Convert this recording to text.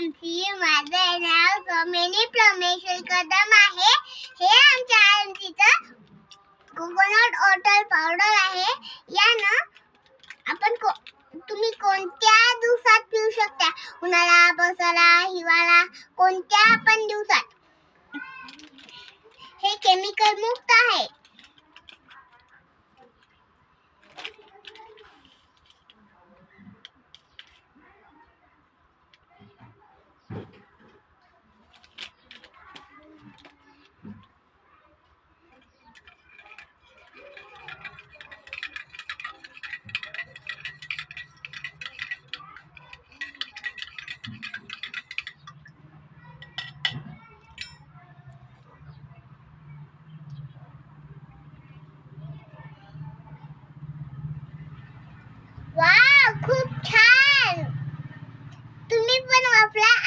आमची. माझे नाव सोमेनी प्रमेश्वर कदम आहे. हे आमच्या आंटीचं कोकोनट वॉटर पावडर आहे. यानं आपण तुम्ही कोणत्या दिवसात पिऊ शकता. उन्हाळा, पावसाळा, हिवाळा, कोणत्या पण दिवसात. हे केमिकल मुक्त आहे. वाव, खूप छान. तुम्ही पण वापरा.